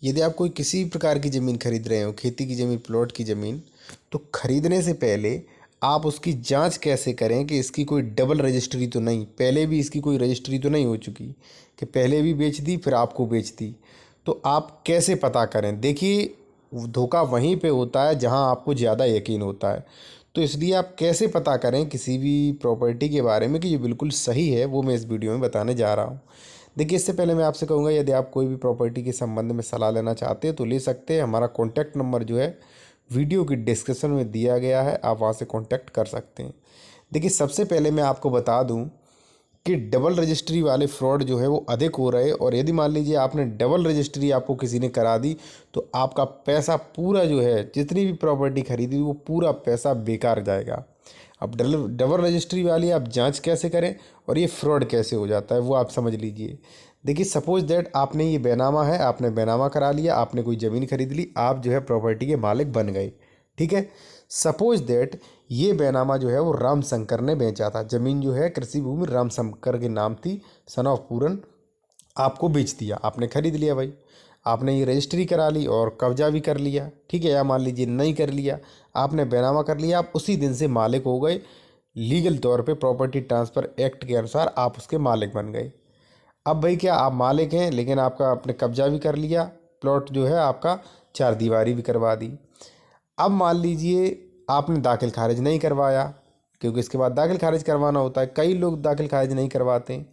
यदि आप कोई किसी प्रकार की ज़मीन खरीद रहे हो, खेती की ज़मीन, प्लॉट की ज़मीन, तो खरीदने से पहले आप उसकी जांच कैसे करें कि इसकी कोई डबल रजिस्ट्री तो नहीं, पहले भी इसकी कोई रजिस्ट्री तो नहीं हो चुकी कि पहले भी बेच दी फिर आपको बेच दी। तो आप कैसे पता करें? देखिए, धोखा वहीं पे होता है जहां आपको ज़्यादा यकीन होता है। तो इसलिए आप कैसे पता करें किसी भी प्रॉपर्टी के बारे में कि ये बिल्कुल सही है, वो मैं इस वीडियो में बताने जा रहा हूँ। देखिए, इससे पहले मैं आपसे कहूँगा, यदि आप कोई भी प्रॉपर्टी के संबंध में सलाह लेना चाहते हैं तो ले सकते हैं। हमारा कॉन्टैक्ट नंबर जो है वीडियो की डिस्क्रिप्शन में दिया गया है, आप वहाँ से कॉन्टैक्ट कर सकते हैं। देखिए, सबसे पहले मैं आपको बता दूं कि डबल रजिस्ट्री वाले फ्रॉड जो है वो अधिक हो रहे हैं, और यदि मान लीजिए आपने डबल रजिस्ट्री आपको किसी ने करा दी तो आपका पैसा पूरा जो है, जितनी भी प्रॉपर्टी खरीदी वो पूरा पैसा बेकार जाएगा। अब डबल रजिस्ट्री वाली आप जांच कैसे करें और ये फ्रॉड कैसे हो जाता है वो आप समझ लीजिए। देखिए, सपोज दैट आपने ये बैनामा है, आपने बैनामा करा लिया, आपने कोई ज़मीन खरीद ली, आप जो है प्रॉपर्टी के मालिक बन गए। ठीक है। सपोज दैट ये बैनामा जो है वो राम शंकर ने बेचा था। ज़मीन जो है कृषि भूमि राम शंकर के नाम थी, सन ऑफ पूरन। आपको बेच दिया, आपने खरीद लिया भाई, आपने ये रजिस्ट्री करा ली और कब्जा भी कर लिया। ठीक है, या मान लीजिए नहीं कर लिया, आपने बैनामा कर लिया, आप उसी दिन से मालिक हो गए। लीगल तौर पे प्रॉपर्टी ट्रांसफ़र एक्ट के अनुसार आप उसके मालिक बन गए। अब भाई क्या आप मालिक हैं, लेकिन आपका आपने कब्जा भी कर लिया, प्लॉट जो है आपका चार दीवारी भी करवा दी। अब मान लीजिए आपने दाखिल खारिज नहीं करवाया, क्योंकि इसके बाद दाखिल खारिज करवाना होता है, कई लोग दाखिल खारिज नहीं करवाते हैं।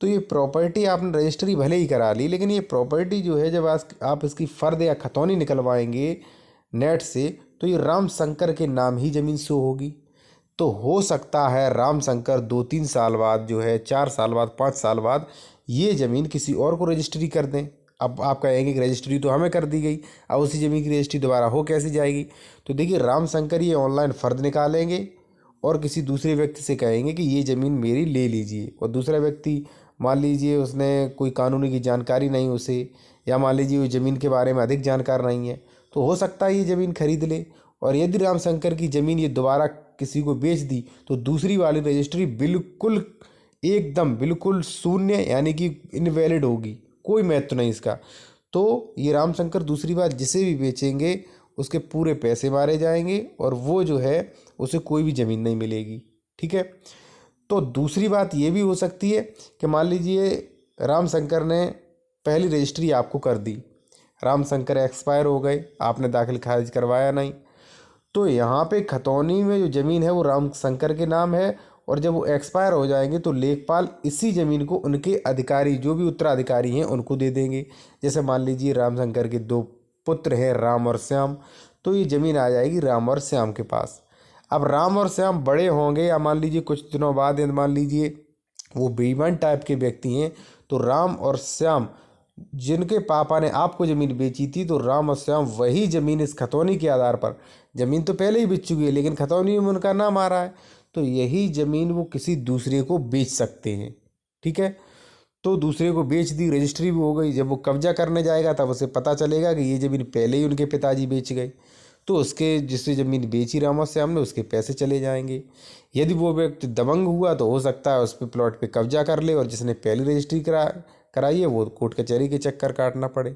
तो ये प्रॉपर्टी आपने रजिस्ट्री भले ही करा ली, लेकिन ये प्रॉपर्टी जो है जब आप इसकी फ़र्द या खतौनी निकलवाएंगे नेट से, तो ये राम शंकर के नाम ही ज़मीन शो होगी। तो हो सकता है राम शंकर 2-3 साल बाद जो है, 4 साल बाद, 5 साल बाद ये ज़मीन किसी और को रजिस्ट्री कर दें। अब आप कहेंगे कि रजिस्ट्री तो हमें कर दी गई, अब उसी ज़मीन की रजिस्ट्री दोबारा हो कैसे जाएगी? तो देखिए, राम शंकर ये ऑनलाइन फ़र्द निकालेंगे और किसी दूसरे व्यक्ति से कहेंगे कि ये ज़मीन मेरी ले लीजिए, और दूसरा व्यक्ति, मान लीजिए उसने कोई कानूनी की जानकारी नहीं उसे, या मान लीजिए वो ज़मीन के बारे में अधिक जानकार नहीं है, तो हो सकता है ये ज़मीन खरीद ले। और यदि राम शंकर की ज़मीन ये दोबारा किसी को बेच दी तो दूसरी वाली रजिस्ट्री बिल्कुल, एकदम बिल्कुल शून्य, यानी कि इनवैलिड होगी, कोई महत्व नहीं इसका। तो ये राम शंकर दूसरी बार जिसे भी बेचेंगे उसके पूरे पैसे मारे जाएंगे, और वो जो है उसे कोई भी ज़मीन नहीं मिलेगी। ठीक है। तो दूसरी बात ये भी हो सकती है कि मान लीजिए राम शंकर ने पहली रजिस्ट्री आपको कर दी, राम शंकर एक्सपायर हो गए, आपने दाखिल खारिज करवाया नहीं, तो यहाँ पे खतौनी में जो ज़मीन है वो राम शंकर के नाम है, और जब वो एक्सपायर हो जाएंगे तो लेखपाल इसी ज़मीन को उनके अधिकारी, जो भी उत्तराधिकारी हैं, उनको दे देंगे। जैसे मान लीजिए राम शंकर के 2 पुत्र हैं, राम और श्याम, तो ये ज़मीन आ जाएगी राम और श्याम के पास। अब राम और श्याम बड़े होंगे, या मान लीजिए कुछ दिनों बाद, या मान लीजिए वो बेईमान टाइप के व्यक्ति हैं, तो राम और श्याम, जिनके पापा ने आपको ज़मीन बेची थी, तो राम और श्याम वही ज़मीन इस खतौनी के आधार पर, ज़मीन तो पहले ही बेच चुकी है लेकिन खतौनी में उनका नाम आ रहा है, तो यही ज़मीन वो किसी दूसरे को बेच सकते हैं। ठीक है। तो दूसरे को बेच दी, रजिस्ट्री भी हो गई, जब वो कब्जा करने जाएगा तब उसे पता चलेगा कि ये ज़मीन पहले ही उनके पिताजी बेच गए, तो उसके जिससे ज़मीन बेची राम और श्याम ने, उसके पैसे चले जाएंगे। यदि वो व्यक्ति दबंग हुआ तो हो सकता है उस पर प्लॉट पे कब्जा कर ले, और जिसने पहली रजिस्ट्री कराई है वो कोर्ट कचहरी के चक्कर काटना पड़े।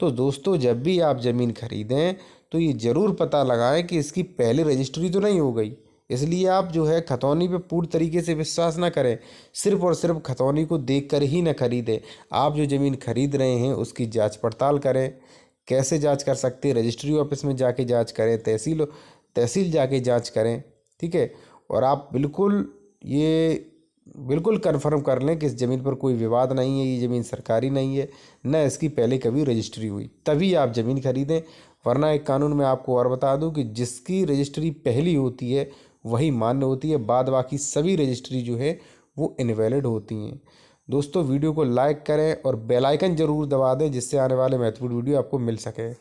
तो दोस्तों, जब भी आप ज़मीन खरीदें तो ये ज़रूर पता लगाएं कि इसकी पहले रजिस्ट्री तो नहीं हो गई। इसलिए आप जो है खतौनी पे पूर्ण तरीके से विश्वास ना करें, सिर्फ और सिर्फ खतौनी को देखकर ही ना खरीदें। आप जो ज़मीन खरीद रहे हैं उसकी जांच पड़ताल करें। कैसे जांच कर सकते हैं? रजिस्ट्री ऑफिस में जाके जांच करें, तहसील जाके जांच करें। ठीक है। और आप बिल्कुल कन्फर्म कर लें कि इस ज़मीन पर कोई विवाद नहीं है, ये ज़मीन सरकारी नहीं है, न इसकी पहले कभी रजिस्ट्री हुई, तभी आप ज़मीन खरीदें। वरना एक कानून में आपको और बता दूं कि जिसकी रजिस्ट्री पहली होती है वही मान्य होती है, बाद बाकी सभी रजिस्ट्री जो है वो इनवैलिड होती हैं। दोस्तों, वीडियो को लाइक करें और बेल आइकन ज़रूर दबा दें, जिससे आने वाले महत्वपूर्ण वीडियो आपको मिल सके।